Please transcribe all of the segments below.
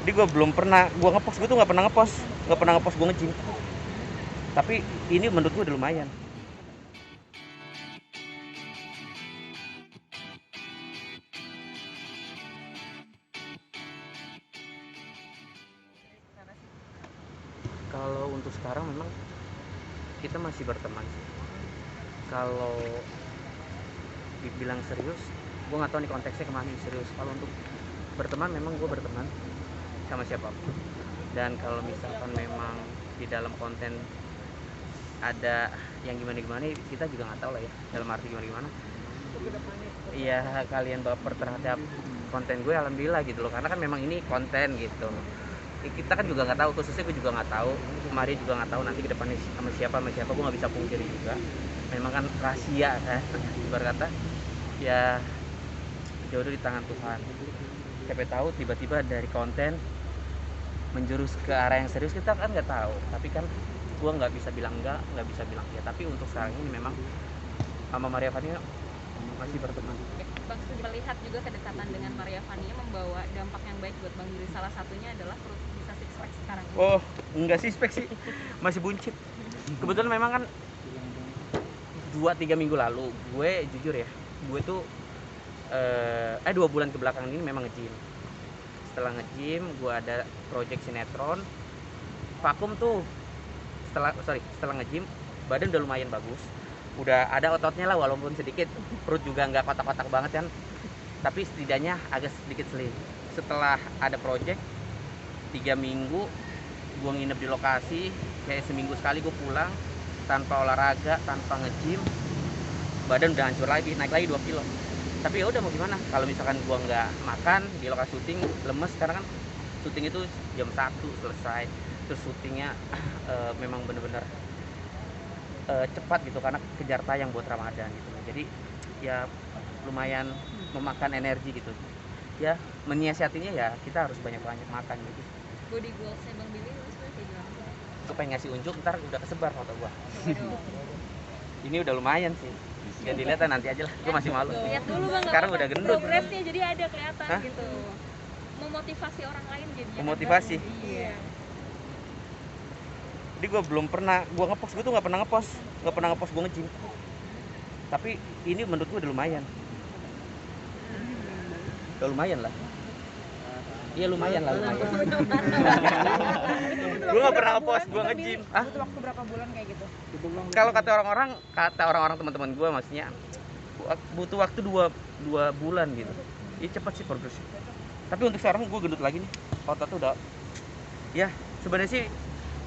Jadi gue belum pernah, gue ngepost, gue tuh nggak pernah ngepost gue nge-gym. Tapi ini menurut gue udah lumayan. Kalau untuk sekarang memang kita masih berteman sih. Kalau dibilang serius, gue nggak tahu nih konteksnya kemana serius. Kalau untuk berteman, memang gue berteman sama siapapun. Dan kalau misalkan memang di dalam konten ada yang gimana-gimana, kita juga nggak tahu lah ya, dalam arti gimana-gimana. Iya, kalian baper terhadap konten gue, alhamdulillah gitu loh, karena kan memang ini konten gitu. Kita kan juga nggak tahu, khususnya gue juga nggak tahu, Maria juga nggak tahu nanti ke depannya sama siapa, gue nggak bisa pungkiri juga. Memang kan rahasia kan, ibarat kata ya, jodoh di tangan Tuhan. Siapa tahu tiba-tiba dari konten menjurus ke arah yang serius, kita kan nggak tahu. Tapi kan gue nggak bisa bilang nggak bisa bilang ya. Tapi untuk sekarang ini memang sama Maria Vania masih berteman. Bang Suji melihat juga kedekatan dengan Maria Vania membawa dampak yang baik buat Bang Billy. Salah satunya adalah perut bisa six pack sekarang. Oh, enggak six pack sih, masih buncit. Kebetulan memang kan 2-3 minggu lalu, gue jujur ya, gue tuh 2 bulan kebelakang ini memang nge-gym. Setelah nge-gym, gue ada project sinetron. Vakum tuh. Setelah nge-gym, badan udah lumayan bagus. Udah ada ototnya lah walaupun sedikit. Perut juga nggak kotak-kotak banget kan. Tapi setidaknya agak sedikit slim. Setelah ada project 3 minggu, gue nginep di lokasi. Kayak seminggu sekali gue pulang tanpa olahraga, tanpa nge-gym. Badan udah hancur lagi, naik lagi 2 kilo. Tapi ya udah mau gimana, kalau misalkan gua nggak makan di lokasi syuting, lemes. Karena kan syuting itu jam 1 selesai, terus syutingnya memang bener-bener cepat gitu, karena kejar tayang buat Ramadan gitu. Jadi ya lumayan memakan energi gitu ya. Menyiasatinya ya kita harus banyak-banyak makan gitu. Body goalsnya Bang Billy itu sebenarnya kayak gimana? Gue pengen ngasih unjuk, ntar udah kesebar foto gua. Ini udah lumayan sih. Jangan dilihat nanti aja lah, gue masih malu. Lihat dulu Bang, sekarang udah gendut. Progresnya jadi ada kelihatan. Hah? Gitu. Memotivasi orang lain gitu. Memotivasi. Iya. Jadi gue belum pernah, gue tuh nggak pernah ngepost gue nge-gym. Tapi ini menurut gue udah lumayan. Udah lumayan lah. Iya lumayan lah, lumayan. Gue nggak pernah ngepost gue nge-gym. Butuh waktu berapa bulan kayak gitu? Kalau kata orang-orang teman-teman gue, maksudnya butuh waktu 2 bulan gitu. Ini cepat sih progresnya. Tapi untuk sekarang gue gendut lagi nih. Otot tuh udah, ya sebenarnya sih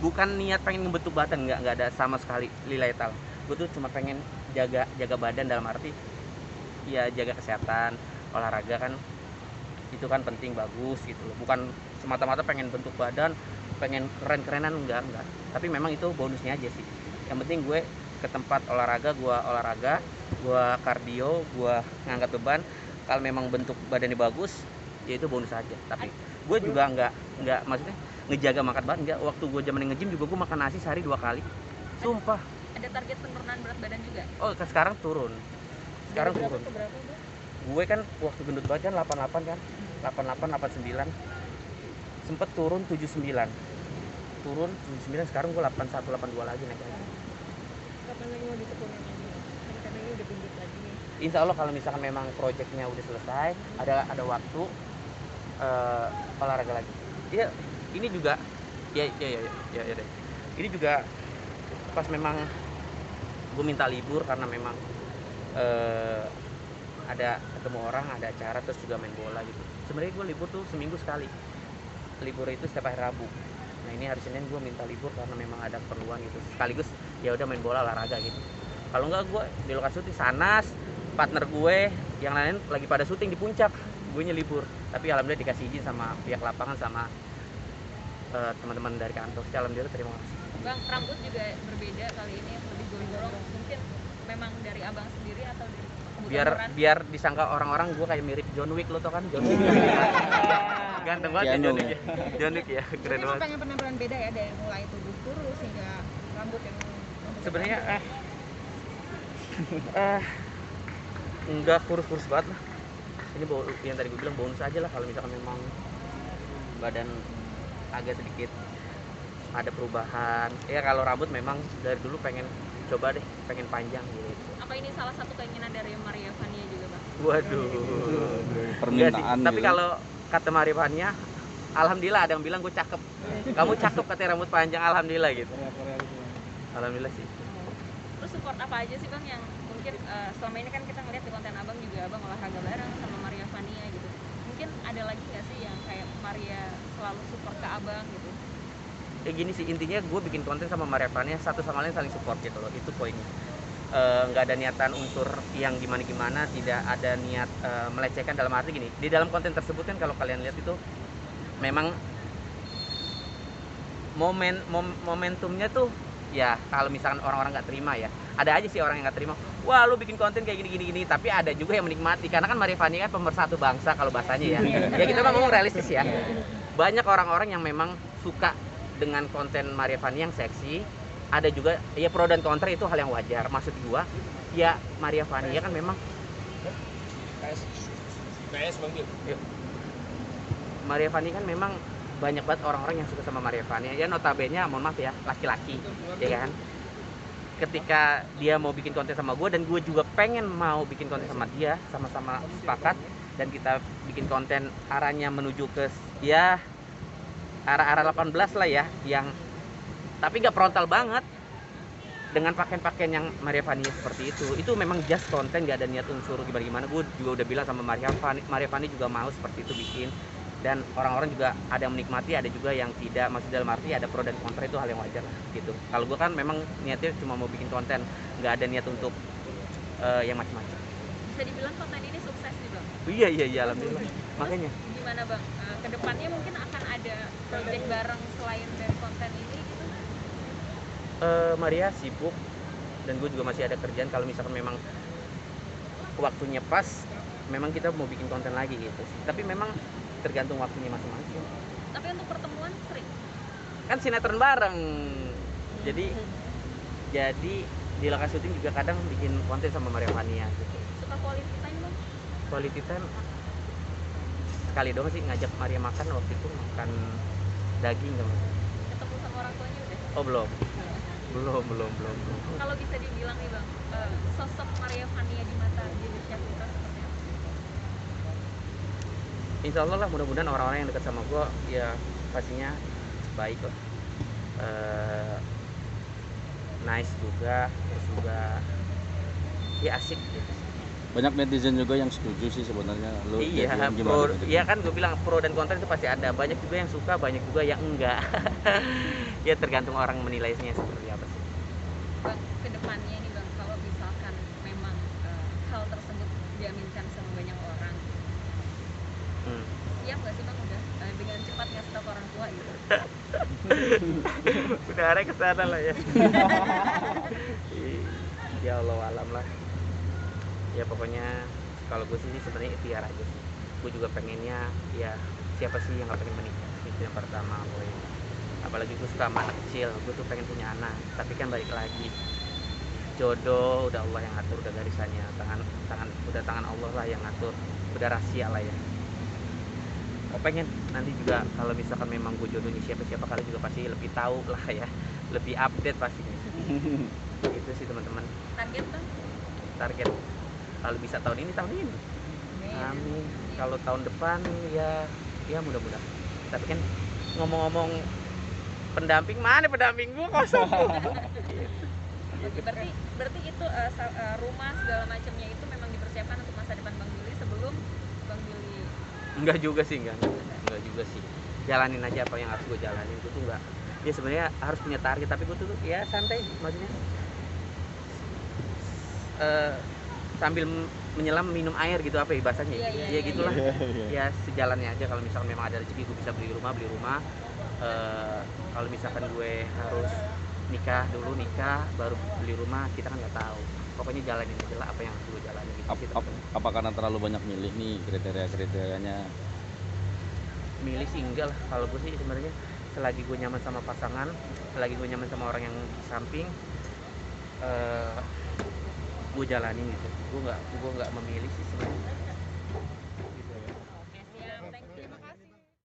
bukan niat pengen ngebentuk badan, nggak ada sama sekali, lillahi ta'ala. Gue tuh cuma pengen jaga badan, dalam arti ya jaga kesehatan, olahraga kan itu kan penting, bagus gitu loh. Bukan semata-mata pengen bentuk badan, pengen keren-kerenan, enggak. Tapi memang itu bonusnya aja sih. Yang penting gue ke tempat olahraga, gue kardio, gue ngangkat beban. Kalau memang bentuk badannya bagus, ya itu bonus aja. Tapi gue juga nggak maksudnya ngejaga makan banget, enggak. Waktu gue zaman nge-gym juga gue makan nasi sehari 2 kali. Sumpah. Ada target penurunan berat badan juga? Oh, sekarang turun. Sekarang turun. Gue kan waktu gendut banget kan 88 kan. 88, 89. Sempet turun 79. Turun 79, sekarang gue 81, 82 lagi naik lagi. Kapan lagi mau diturunin lagi? Karena ini udah gendut lagi nih. Insya Allah kalau misalkan memang proyeknya udah selesai, ada waktu olahraga lagi. Iya, ini juga ya deh. Ini juga pas memang gue minta libur karena memang ada ketemu orang, ada acara, terus juga main bola gitu. Sebenarnya gue libur tuh seminggu sekali. Libur itu setiap hari Rabu. Nah ini hari Senin gue minta libur karena memang ada keperluan gitu. Sekaligus ya udah main bola, olahraga gitu. Kalau enggak gue di lokasi syuting, Sanas, partner gue yang lain lagi pada syuting di puncak, gue nya libur. Tapi alhamdulillah dikasih izin sama pihak lapangan, sama teman-teman dari kantor. Alhamdulillah, terima kasih. Bang, rambut juga berbeda kali ini, lebih gondrong. Mungkin memang dari abang sendiri atau dari biar disangka orang-orang gue kayak mirip John Wick, lo tau kan John Wick. Ganteng banget ya John Wick ya, keren banget. Pengen penampilan beda ya, dari mulai tubuh kurus hingga rambut yang sebenarnya enggak kurus-kurus banget lah. Ini yang tadi gue bilang bonus aja lah. Kalau misalkan memang badan agak sedikit ada perubahan. Ya kalau rambut memang dari dulu pengen coba deh, pengen panjang gitu. Apa ini salah satu keinginan dari Maria Vania juga bang? Waduh. Enggak sih. Permintaan Tapi gitu. kalau kata Maria Vania, alhamdulillah ada yang bilang gue cakep. Kamu cakep katanya rambut panjang, alhamdulillah gitu. Alhamdulillah sih. Terus support apa aja sih bang yang mungkin selama ini kan kita ngeliat di konten abang juga abang olahraga bareng sama Maria Vania gitu. Mungkin ada lagi nggak sih yang kayak Maria selalu support ke abang gitu? Gini sih, intinya gue bikin konten sama Maria Vania satu sama lain saling support gitu loh, itu poinnya. Nggak ada niatan unsur yang gimana-gimana, tidak ada niat melecehkan, dalam arti gini, di dalam konten tersebut kan kalau kalian lihat itu memang momentumnya tuh ya kalau misalkan orang-orang nggak terima ya, ada aja sih orang yang nggak terima, wah lu bikin konten kayak gini, tapi ada juga yang menikmati, karena kan Maria Vania kan pemersatu bangsa kalau bahasanya ya. Ya kita mah ngomong realistis ya, banyak orang-orang yang memang suka dengan konten Maria Vania yang seksi, ada juga ya pro dan kontra, itu hal yang wajar. Maksud gua ya Maria Vania kan memang Maria Vania kan memang banyak banget orang-orang yang suka sama Maria Vania. Ya notabene mohon maaf ya, laki-laki ya kan. Ketika dia mau bikin konten sama gue dan gue juga pengen mau bikin konten sama dia, sama-sama sepakat dan kita bikin konten arahnya menuju ke ya arah 18 lah ya, yang tapi nggak frontal banget dengan pakaian-pakaian yang Maria Vania seperti itu memang just konten, nggak ada niat unsur gimana-gimana. Gue juga udah bilang sama Maria Vania juga mau seperti itu bikin, dan orang-orang juga ada yang menikmati, ada juga yang tidak. Maksud dalam arti ada pro dan kontra, itu hal yang wajar lah gitu. Kalau gue kan memang niatnya cuma mau bikin konten, nggak ada niat untuk yang macam-macam. Bisa dibilang konten ini sukses nih bang? Iya alhamdulillah. Makanya Gimana bang, kedepannya mungkin akan ada project bareng selain dari konten ini gitu? Maria sibuk dan gue juga masih ada kerjaan. Kalau misalkan memang waktunya pas, memang kita mau bikin konten lagi gitu sih. Tapi memang tergantung waktunya masing-masing. Tapi untuk pertemuan sering? Kan sinetron bareng. Jadi di lokasi syuting juga kadang bikin konten sama Maria Vania gitu. Suka quality time bang? Quality time sekali doang sih, ngajak Maria makan waktu itu, makan daging sama. Ketemu sama orang tuanya udah? Oh belum. Kalau bisa dibilang nih bang, sosok Maria Vania di mata Indonesia kita seperti apa? Insya Allah lah, mudah-mudahan orang-orang yang dekat sama gue ya pastinya baik lah. Nice juga, terus juga ya asik gitu. Banyak netizen juga yang setuju sih sebenarnya. Lu Iya, gimana? Iya kan gue bilang pro dan kontra itu pasti ada. Banyak juga yang suka, banyak juga yang enggak. Ya tergantung orang menilainya seperti apa sih. Bang, kedepannya nih bang, kalau misalkan memang hal tersebut diaminkan sama banyak orang, siap nggak sih bang udah dengan cepat ngasih tahu ke orang tua gitu? Udah arah ke sana lah ya. Ya Allah alam lah. Ya pokoknya kalau gue sih sebenarnya ikhtiar aja sih. Gue juga pengennya ya, siapa sih yang gak pengen menikah, itu yang pertama boy. Apalagi gue suka sama anak kecil, gue tuh pengen punya anak. Tapi kan balik lagi, jodoh udah Allah yang ngatur, udah garisannya, tangan Allah lah yang ngatur, udah rahasia lah ya. Pengen nanti juga kalau misalkan memang gue jodohnya siapa kalian juga pasti lebih tahu lah ya, lebih update pasti. Itu sih teman-teman. Target bang? Target kalau bisa tahun ini. Amin. Kalau tahun depan ya mudah-mudahan. Tapi kan ngomong-ngomong pendamping, mana pendamping gua kosong. Oke, berarti itu rumah segala macamnya itu memang dipersiapkan untuk masa depan Bang Billy sebelum Bang Billy. Enggak juga sih. Jalanin aja apa yang harus gue jalanin. Gue tuh enggak, ya sebenarnya harus punya target, tapi gue tuh ya santai, maksudnya sambil menyelam minum air gitu, apa ya bahasanya. Iya, gitulah. Ya sejalannya aja. Kalau misalkan memang ada rezeki gue bisa beli rumah. Kalau misalkan gue harus nikah baru beli rumah, kita kan nggak tahu. Pokoknya jalanin aja lah apa yang harus gue jalanin gitu sih. Apa karena terlalu banyak milih nih kriterianya? Milih sih enggak lah. Kalau gue sih sebenarnya selagi gue nyaman sama pasangan, selagi gue nyaman sama orang yang di samping, gue jalanin gitu. Gue nggak memilih sih sebenarnya.